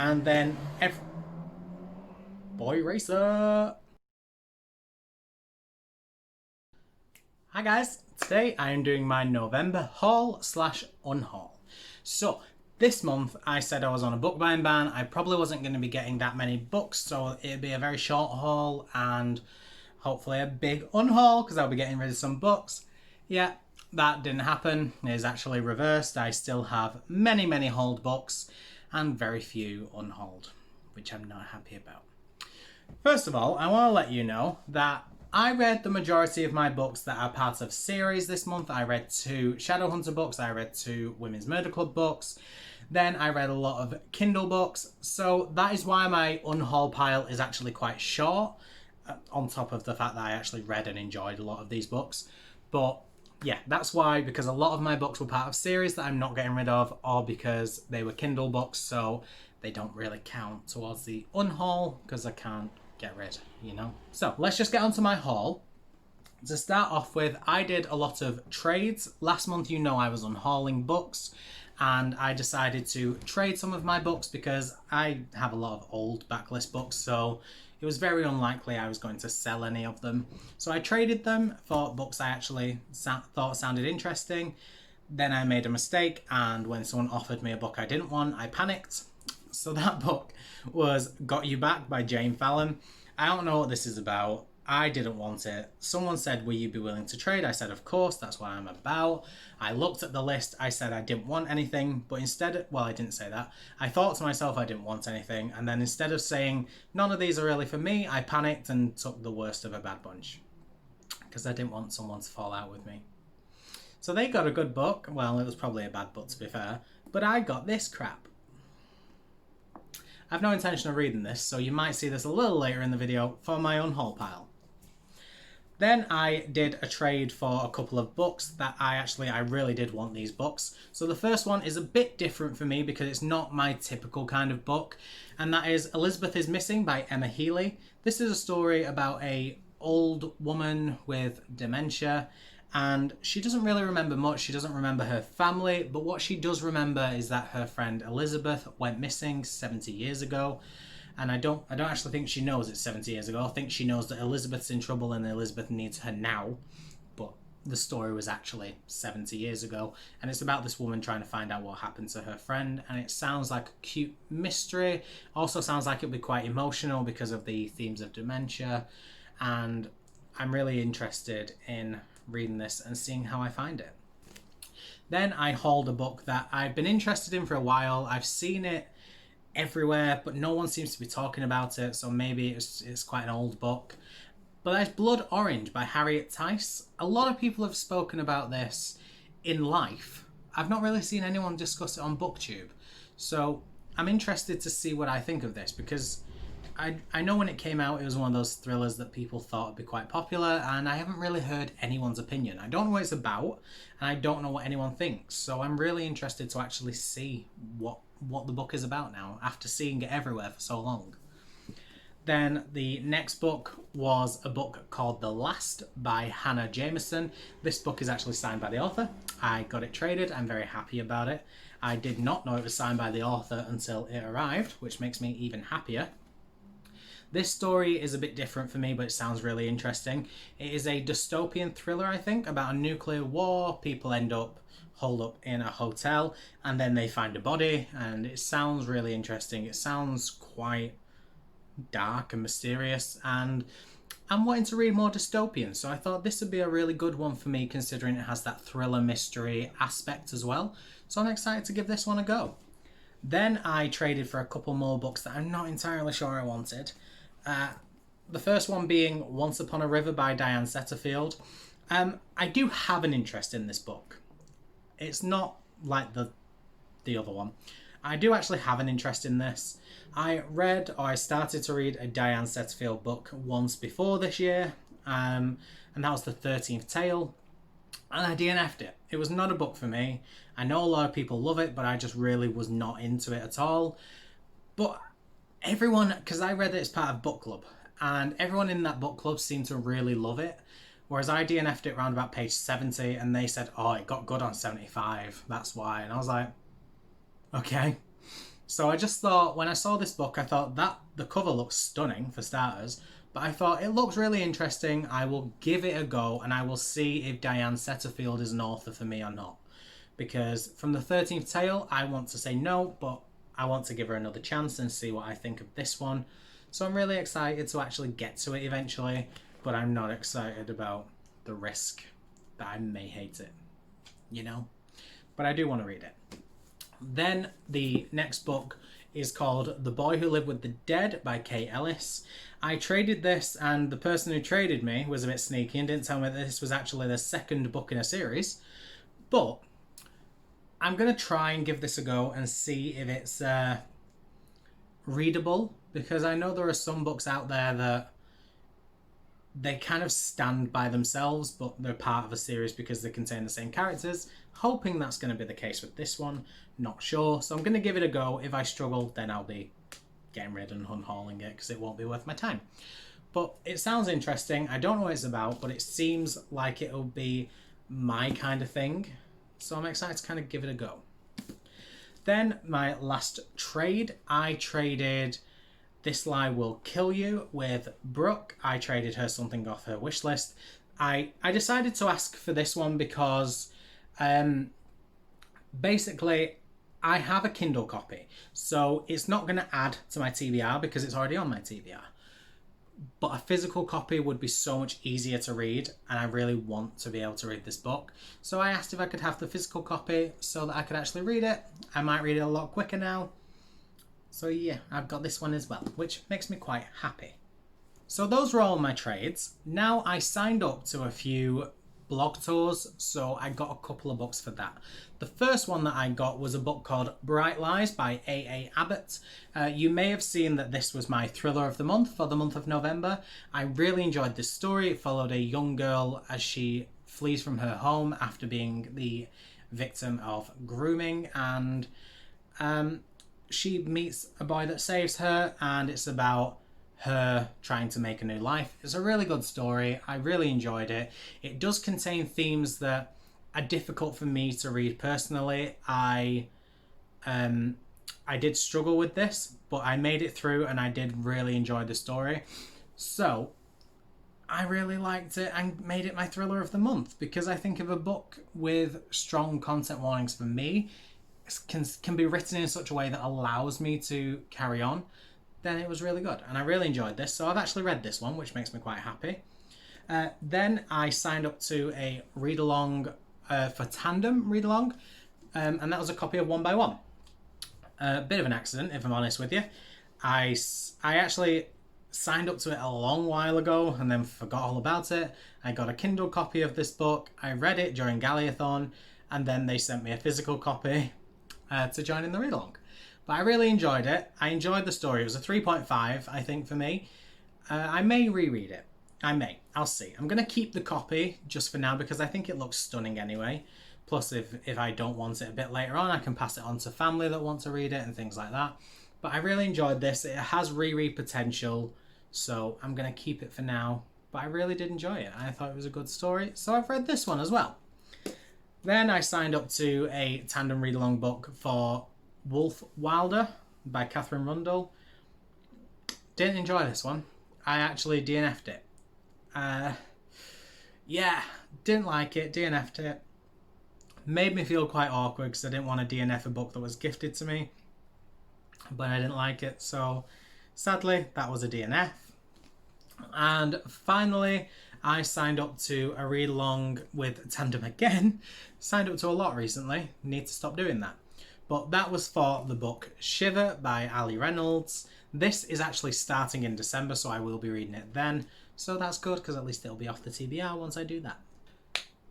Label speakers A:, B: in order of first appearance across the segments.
A: And then Boy Racer. Hi guys, today I am doing my November haul slash unhaul. So this month I said I was on a book buying ban. I probably wasn't going to be getting that many books, so it'd be a very short haul and hopefully a big unhaul because I'll be getting rid of some books. Yeah, that didn't happen. It is actually reversed. I still have many hauled books and very few unhauled, which I'm not happy about. First of all, I want to let you know that I read the majority of my books that are part of series this month. I read 2 Shadowhunter books, I read 2 Women's Murder Club books, then I read a lot of Kindle books, so that is why my unhaul pile is actually quite short, on top of the fact that I actually read and enjoyed a lot of these books. But yeah, that's why, because a lot of my books were part of series that I'm not getting rid of, or because they were Kindle books, so they don't really count towards the unhaul because I can't get rid, you know? So let's just get onto my haul. To start off with, I did a lot of trades. Last month, you know, I was unhauling books and I decided to trade some of my books because I have a lot of old backlist books, so it was very unlikely I was going to sell any of them. So I traded them for books I actually thought sounded interesting. Then I made a mistake, and when someone offered me a book I didn't want, I panicked. So that book was Got You Back by Jane Fallon. I don't know what this is about. I didn't want it. Someone said, will you be willing to trade? I said, of course, that's what I'm about. I looked at the list. I said I didn't want anything, but instead, well, I didn't say that. I thought to myself I didn't want anything. And then instead of saying, none of these are really for me, I panicked and took the worst of a bad bunch because I didn't want someone to fall out with me. So they got a good book. Well, it was probably a bad book to be fair, but I got this crap. I've no intention of reading this, so you might see this a little later in the video for my unhaul pile. Then I did a trade for a couple of books that I really did want these books. So the first one is a bit different for me because it's not my typical kind of book, and that is Elizabeth is Missing by Emma Healy. This is a story about a old woman with dementia, and she doesn't really remember much. She doesn't remember her family, but what she does remember is that her friend Elizabeth went missing 70 years ago. And I don't actually think she knows it's 70 years ago. I think she knows that Elizabeth's in trouble and Elizabeth needs her now. But the story was actually 70 years ago, and it's about this woman trying to find out what happened to her friend, and it sounds like a cute mystery. Also sounds like it'll be quite emotional because of the themes of dementia, and I'm really interested in reading this and seeing how I find it. Then I hauled a book that I've been interested in for a while. I've seen it everywhere, but no one seems to be talking about it, so maybe it's quite an old book. But there's Blood Orange by Harriet Tice. A lot of people have spoken about this in life. I've not really seen anyone discuss it on BookTube, so I'm interested to see what I think of this because I know when it came out, it was one of those thrillers that people thought would be quite popular, and I haven't really heard anyone's opinion. I don't know what it's about, and I don't know what anyone thinks. So I'm really interested to actually see what the book is about now, after seeing it everywhere for so long. Then the next book was a book called The Last by Hannah Jameson. This book is actually signed by the author. I got it traded. I'm very happy about it. I did not know it was signed by the author until it arrived, which makes me even happier. This story is a bit different for me, but it sounds really interesting. It is a dystopian thriller, I think, about a nuclear war. People end up holed up in a hotel, and then they find a body, and it sounds really interesting. It sounds quite dark and mysterious, and I'm wanting to read more dystopian, so I thought this would be a really good one for me, considering it has that thriller mystery aspect as well. So I'm excited to give this one a go. Then I traded for a couple more books that I'm not entirely sure I wanted. The first one being Once Upon a River by Diane Setterfield. I do have an interest in this book. It's not like the other one. I do actually have an interest in this. I started to read a Diane Setterfield book once before this year, and that was The 13th Tale, and I DNF'd it. It was not a book for me. I know a lot of people love it, but I just really was not into it at all. But everyone, because I read it as part of book club, and everyone in that book club seemed to really love it. Whereas I DNF'd it around about page 70, and they said, oh, it got good on 75, that's why. And I was like, okay. So I just thought, when I saw this book, I thought that the cover looks stunning for starters, but I thought it looks really interesting. I will give it a go and I will see if Diane Setterfield is an author for me or not. Because from the 13th Tale, I want to say no, but I want to give her another chance and see what I think of this one. So I'm really excited to actually get to it eventually, but I'm not excited about the risk that I may hate it, you know? But I do want to read it. Then the next book is called The Boy Who Lived with the Dead by Kate Ellis. I traded this, and the person who traded me was a bit sneaky and didn't tell me that this was actually the second book in a series. But I'm going to try and give this a go and see if it's readable, because I know there are some books out there that they kind of stand by themselves, but they're part of a series because they contain the same characters. Hoping that's going to be the case with this one. Not sure. So I'm going to give it a go. If I struggle, then I'll be getting rid and unhauling it because it won't be worth my time. But it sounds interesting. I don't know what it's about, but it seems like it'll be my kind of thing. So I'm excited to kind of give it a go. Then my last trade, I traded This Lie Will Kill You with Brooke. I traded her something off her wish list. I decided to ask for this one because basically I have a Kindle copy. So it's not going to add to my TBR because it's already on my TBR. But a physical copy would be so much easier to read, and I really want to be able to read this book. So I asked if I could have the physical copy so that I could actually read it. I might read it a lot quicker now. So yeah, I've got this one as well, which makes me quite happy. So those were all my trades. Now I signed up to a few blog tours, so I got a couple of books for that. The first one that I got was a book called Bright Lies by A.A. Abbott. You may have seen that this was my thriller of the month for the month of November. I really enjoyed this story. It followed a young girl as she flees from her home after being the victim of grooming, and she meets a boy that saves her, and it's about her trying to make a new life. It's a really good story. I really enjoyed it. It does contain themes that are difficult for me to read personally. I did struggle with this, but I made it through and I did really enjoy the story. So I really liked it and made it my thriller of the month, because I think if a book with strong content warnings for me can be written in such a way that allows me to carry on, then it was really good. And I really enjoyed this. So I've actually read this one, which makes me quite happy. Then I signed up to a read-along for Tandem read-along. And that was a copy of One by One. A bit of an accident, if I'm honest with you. I actually signed up to it a long while ago and then forgot all about it. I got a Kindle copy of this book. I read it during Galleathon, and then they sent me a physical copy to join in the read-along. But I really enjoyed it. I enjoyed the story. It was a 3.5, I think, for me. I may reread it. I may. I'll see. I'm going to keep the copy just for now because I think it looks stunning anyway. Plus, if I don't want it a bit later on, I can pass it on to family that want to read it and things like that. But I really enjoyed this. It has reread potential, so I'm going to keep it for now. But I really did enjoy it. I thought it was a good story, so I've read this one as well. Then I signed up to a tandem read-along book for Wolf Wilder by Catherine Rundle. Didn't enjoy this one. I actually DNF'd it. Yeah, didn't like it, DNF'd it. Made me feel quite awkward because I didn't want to DNF a book that was gifted to me, but I didn't like it, so sadly that was a DNF. And finally, I signed up to a read-along with Tandem again. Signed up to a lot recently, need to stop doing that. But that was for the book Shiver by Ali Reynolds. This is actually starting in December, so I will be reading it then. So that's good, because at least it'll be off the TBR once I do that.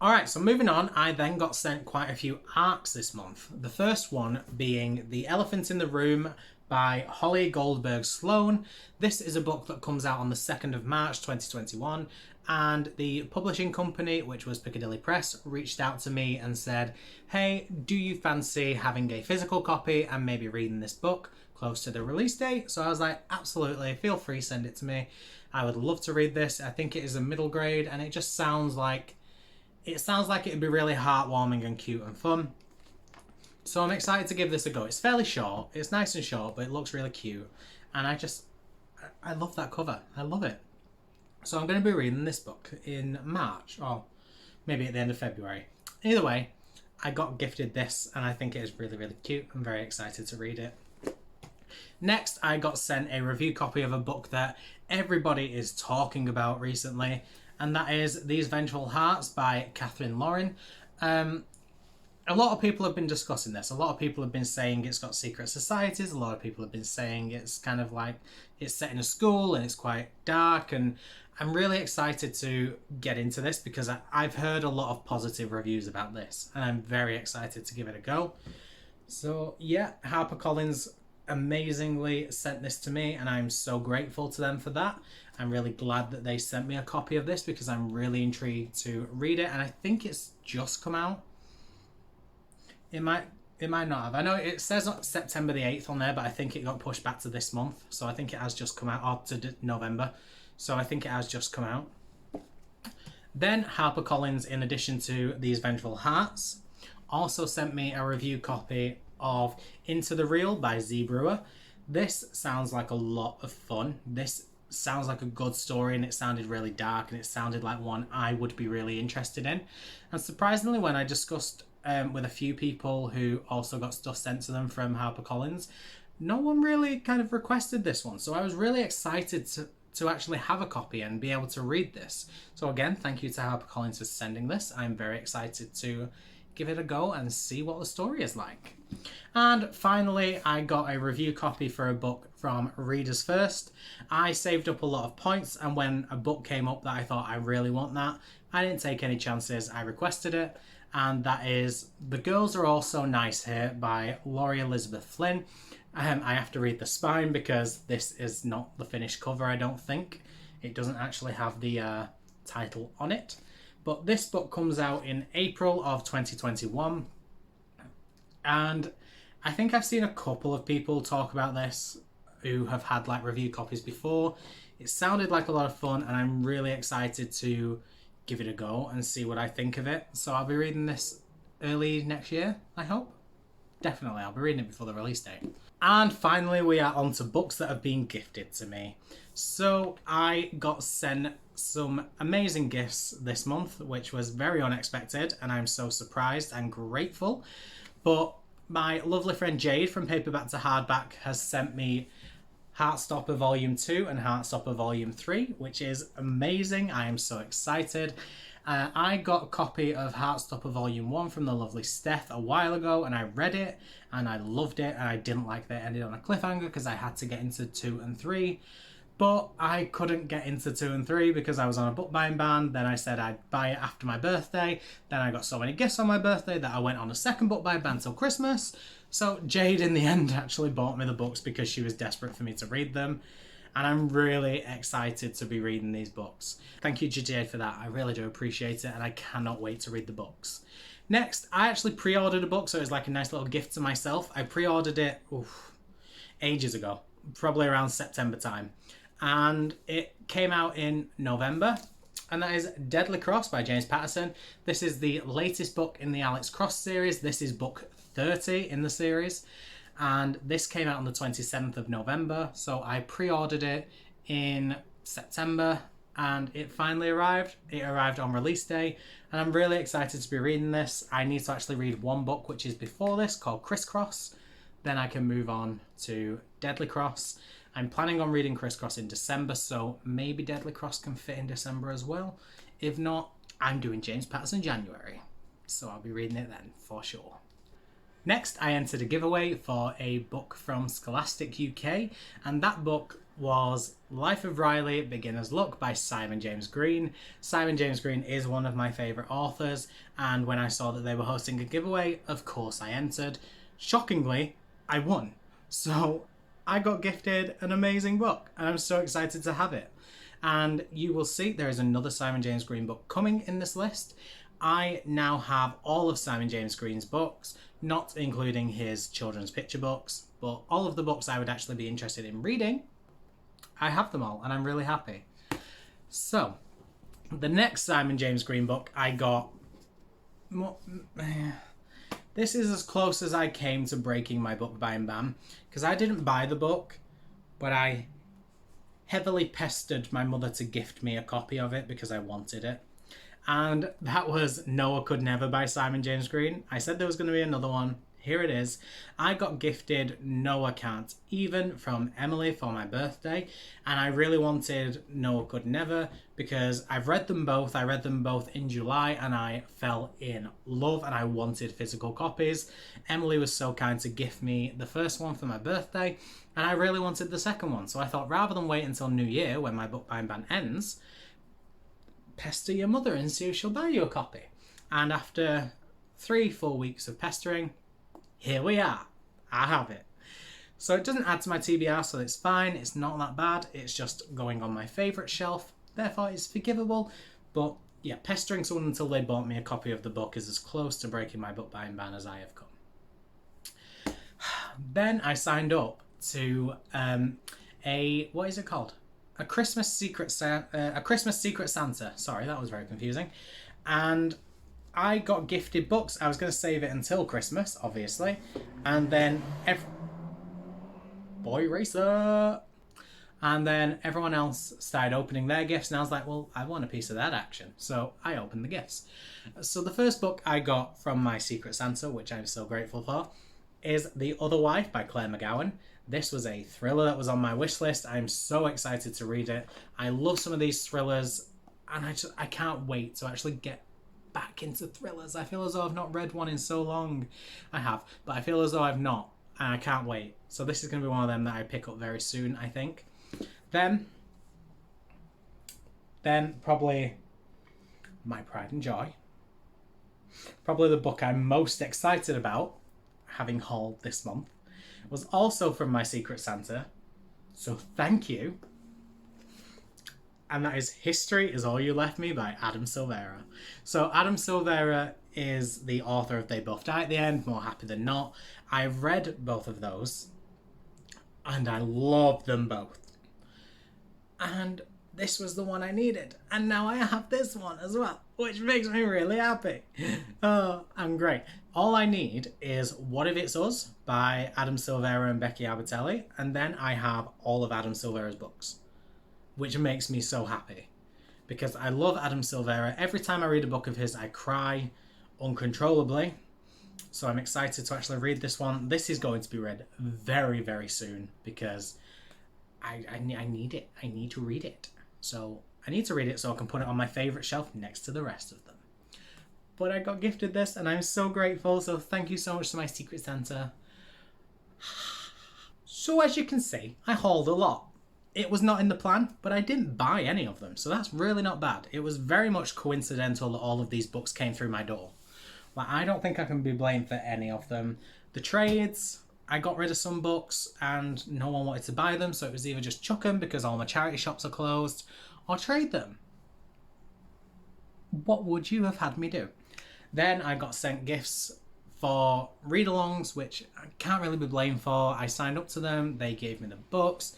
A: Alright, so moving on, I then got sent quite a few ARCs this month. The first one being The Elephant in the Room by Holly Goldberg Sloan. This is a book that comes out on the 2nd of March 2021, and the publishing company, which was Piccadilly Press, reached out to me and said, hey, do you fancy having a physical copy and maybe reading this book close to the release date? So I was like, absolutely, feel free, send it to me. I would love to read this. I think it is a middle grade, and it just sounds like it'd be really heartwarming and cute and fun. So I'm excited to give this a go. It's fairly short, it's nice and short, but it looks really cute. And I love that cover. I love it. So I'm going to be reading this book in March, or maybe at the end of February. Either way, I got gifted this and I think it is really, really cute. I'm very excited to read it. Next, I got sent a review copy of a book that everybody is talking about recently, and that is These Vengeful Hearts by Catherine Lauren. A lot of people have been discussing this. A lot of people have been saying it's got secret societies. A lot of people have been saying it's kind of like it's set in a school and it's quite dark. And I'm really excited to get into this because I've heard a lot of positive reviews about this. And I'm very excited to give it a go. So yeah, HarperCollins amazingly sent this to me and I'm so grateful to them for that. I'm really glad that they sent me a copy of this because I'm really intrigued to read it. And I think it's just come out. It might not have. I know it says September the 8th on there, but I think it got pushed back to this month. So I think it has just come out, or to November. So I think it has just come out. Then HarperCollins, in addition to These Vengeful Hearts, also sent me a review copy of Into the Real by Z Brewer. This sounds like a lot of fun. This sounds like a good story and it sounded really dark and it sounded like one I would be really interested in. And surprisingly, when I discussed with a few people who also got stuff sent to them from HarperCollins, no one really kind of requested this one. So I was really excited to actually have a copy and be able to read this. So again, thank you to HarperCollins for sending this. I'm very excited to give it a go and see what the story is like. And finally, I got a review copy for a book from Readers First. I saved up a lot of points, and when a book came up that I thought I really want that, I didn't take any chances. I requested it. And that is The Girls Are All So Nice Here by Laurie Elizabeth Flynn. I have to read the spine because this is not the finished cover, I don't think. It doesn't actually have the title on it. But this book comes out in April of 2021. And I think I've seen a couple of people talk about this who have had like review copies before. It sounded like a lot of fun and I'm really excited to give it a go and see what I think of it. So I'll be reading this early next year, I hope. Definitely, I'll be reading it before the release date. And finally, we are on to books that have been gifted to me. So I got sent some amazing gifts this month, which was very unexpected, and I'm so surprised and grateful. But my lovely friend Jade from Paperback to Hardback has sent me Heartstopper Volume 2 and Heartstopper Volume 3, which is amazing. I am so excited. I got a copy of Heartstopper Volume 1 from the lovely Steph a while ago, and I read it, and I loved it, and I didn't like that it ended on a cliffhanger because I had to get into 2 and 3. But I couldn't get into 2 and 3 because I was on a book buying ban. Then I said I'd buy it after my birthday. Then I got so many gifts on my birthday that I went on a second book buying ban till Christmas. So Jade in the end actually bought me the books because she was desperate for me to read them. And I'm really excited to be reading these books. Thank you to Jade for that. I really do appreciate it and I cannot wait to read the books. Next, I actually pre-ordered a book, so it was like a nice little gift to myself. I pre-ordered it ages ago, probably around September time. And it came out in November, and that is Deadly Cross by James Patterson. This is the latest book in the Alex Cross series. This is book 30 in the series, and this came out on the 27th of November, so I pre-ordered it in September, and it finally arrived. It arrived on release day, and I'm really excited to be reading this. I need to actually read one book, which is before this, called Crisscross. Then I can move on to Deadly Cross. I'm planning on reading Crisscross in December, so maybe Deadly Cross can fit in December as well. If not, I'm doing James Patterson January, so I'll be reading it then for sure. Next, I entered a giveaway for a book from Scholastic UK, and that book was Life of Riley, Beginner's Luck by Simon James Green. Simon James Green is one of my favourite authors, and when I saw that they were hosting a giveaway, of course I entered. Shockingly, I won. So I got gifted an amazing book and I'm so excited to have it. And you will see there is another Simon James Green book coming in this list. I now have all of Simon James Green's books, not including his children's picture books, but all of the books I would actually be interested in reading. I have them all and I'm really happy. So the next Simon James Green book I got... This is as close as I came to breaking my book buying ban, because I didn't buy the book, but I heavily pestered my mother to gift me a copy of it because I wanted it. And that was Noah Could Never by Simon James Green. I said there was going to be another one. Here it is. I got gifted Noah Can't Even from Emily for my birthday, and I really wanted Noah Could Never because I've read them both. I read them both in July and I fell in love and I wanted physical copies. Emily was so kind to gift me the first one for my birthday, and I really wanted the second one. So I thought, rather than wait until New Year when my book buying ban ends, pester your mother and see if she'll buy you a copy. And after 3-4 weeks of pestering, here we are. I have it. So it doesn't add to my TBR, so it's fine. It's not that bad. It's just going on my favourite shelf. Therefore, it's forgivable. But yeah, pestering someone until they bought me a copy of the book is as close to breaking my book buying ban as I have come. Then I signed up to what is it called? A Christmas Secret Santa. Sorry, that was very confusing. And I got gifted books. I was going to save it until Christmas, obviously. And then Boy Racer. And then everyone else started opening their gifts. And I was like, well, I want a piece of that action. So I opened the gifts. So the first book I got from my Secret Santa, which I'm so grateful for, is The Other Wife by Claire McGowan. This was a thriller that was on my wish list. I'm so excited to read it. I love some of these thrillers. And I can't wait to actually get back into thrillers. I feel as though I've not read one in so long. I have, but I feel as though I've not, and I can't wait. So this is going to be one of them that I pick up very soon, I think. Then probably my pride and joy. Probably the book I'm most excited about having hauled this month was also from my Secret Santa. So thank you. And that is History Is All You Left Me by Adam Silvera. So Adam Silvera is the author of They Both Die at the End, More Happy Than Not. I've read both of those and I love them both. And this was the one I needed. And now I have this one as well, which makes me really happy. Oh, I'm great. All I need is What If It's Us by Adam Silvera and Becky Albertelli. And then I have all of Adam Silvera's books, which makes me so happy because I love Adam Silvera. Every time I read a book of his, I cry uncontrollably. So I'm excited to actually read this one. This is going to be read very, very soon because I need it. I need to read it. So I need to read it so I can put it on my favourite shelf next to the rest of them. But I got gifted this and I'm so grateful. So thank you so much to my Secret Santa. So as you can see, I hauled a lot. It was not in the plan, but I didn't buy any of them, so that's really not bad. It was very much coincidental that all of these books came through my door. Like, I don't think I can be blamed for any of them. The trades, I got rid of some books and no one wanted to buy them, so it was either just chuck them because all my charity shops are closed, or trade them. What would you have had me do? Then I got sent gifts for read-alongs, which I can't really be blamed for. I signed up to them, they gave me the books.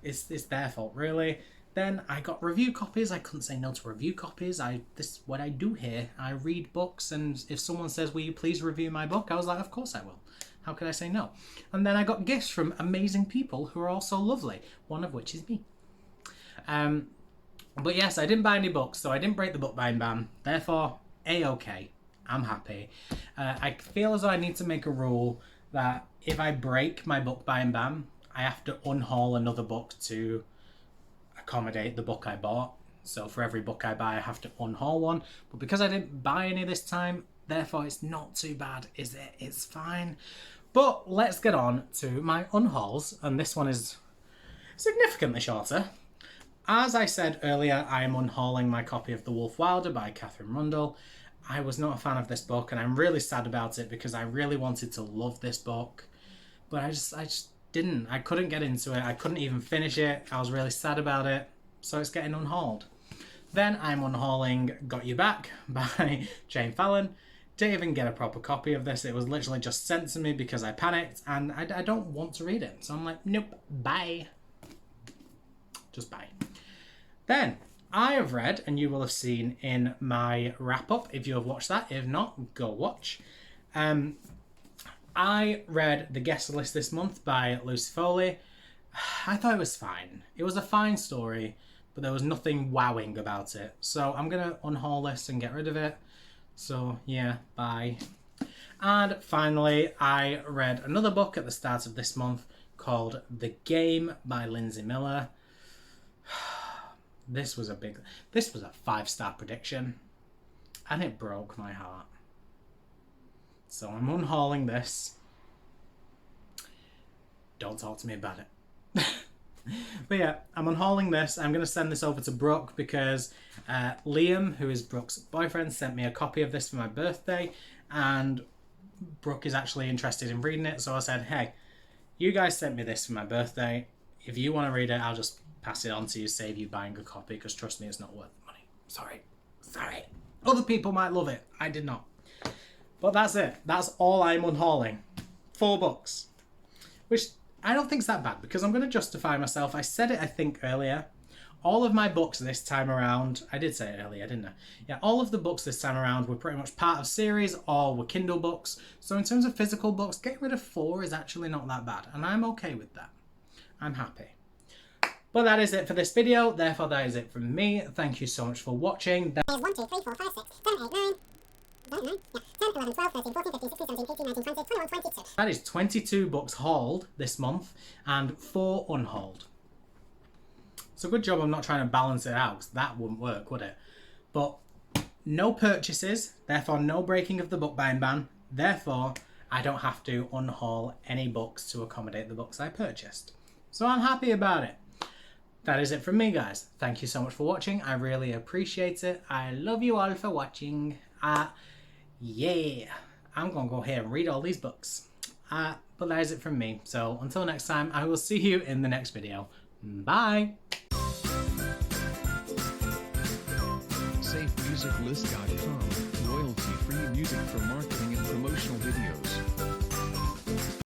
A: It's their fault, really. Then I got review copies. I couldn't say no to review copies. This is what I do here. I read books, and if someone says, will you please review my book? I was like, of course I will. How could I say no? And then I got gifts from amazing people who are also lovely, one of which is me. But yes, I didn't buy any books, so I didn't break the book buying ban. Therefore, A-okay. I'm happy. I feel as though I need to make a rule that if I break my book buying ban, I have to unhaul another book to accommodate the book I bought. So for every book I buy, I have to unhaul one. But because I didn't buy any this time, therefore it's not too bad, is it? It's fine. But let's get on to my unhauls. And this one is significantly shorter. As I said earlier, I am unhauling my copy of The Wolf Wilder by Catherine Rundle. I was not a fan of this book and I'm really sad about it because I really wanted to love this book. But I just didn't. I couldn't get into it. I couldn't even finish it. I was really sad about it. So it's getting unhauled. Then I'm unhauling Got You Back by Jane Fallon. Didn't even get a proper copy of this. It was literally just sent to me because I panicked and I don't want to read it. So I'm like, nope, bye. Just bye. Then I have read, and you will have seen in my wrap-up if you have watched that. If not, go watch. I read The Guest List this month by Lucy Foley. I thought it was fine. It was a fine story, but there was nothing wowing about it. So I'm going to unhaul this and get rid of it. So yeah, bye. And finally, I read another book at the start of this month called The Game by Lindsay Miller. This was a 5-star prediction, and it broke my heart. So I'm unhauling this. Don't talk to me about it. But yeah, I'm unhauling this. I'm going to send this over to Brooke because Liam, who is Brooke's boyfriend, sent me a copy of this for my birthday, and Brooke is actually interested in reading it. So I said, hey, you guys sent me this for my birthday. If you want to read it, I'll just pass it on to you, save you buying a copy, because trust me, it's not worth the money. Sorry. Other people might love it. I did not. But that's it. That's all I'm unhauling. 4 books. Which I don't think is that bad, because I'm going to justify myself. I said it, I think, earlier. All of my books this time around, I did say it earlier, didn't I? Yeah, all of the books this time around were pretty much part of series or were Kindle books. So in terms of physical books, getting rid of 4 is actually not that bad. And I'm okay with that. I'm happy. But that is it for this video. Therefore, that is it from me. Thank you so much for watching.
B: There's 1, 2, 3, 4, 5, 6, 7, 8, 9. 9? Yeah. 10, 11, 12, 13, 14, 15, 16, 17, 18, 19, 20, 21, 22.
A: That is 22 books hauled this month and 4 unhauled. It's a good job I'm not trying to balance it out, because that wouldn't work, would it? But no purchases, therefore no breaking of the book buying ban. Therefore, I don't have to unhaul any books to accommodate the books I purchased. So I'm happy about it. That is it from me, guys. Thank you so much for watching. I really appreciate it. I love you all for watching. Yeah, I'm going to go ahead and read all these books. But that is it from me. So until next time, I will see you in the next video. Bye.
C: SafeMusicList.com. Royalty-free music for marketing and promotional videos.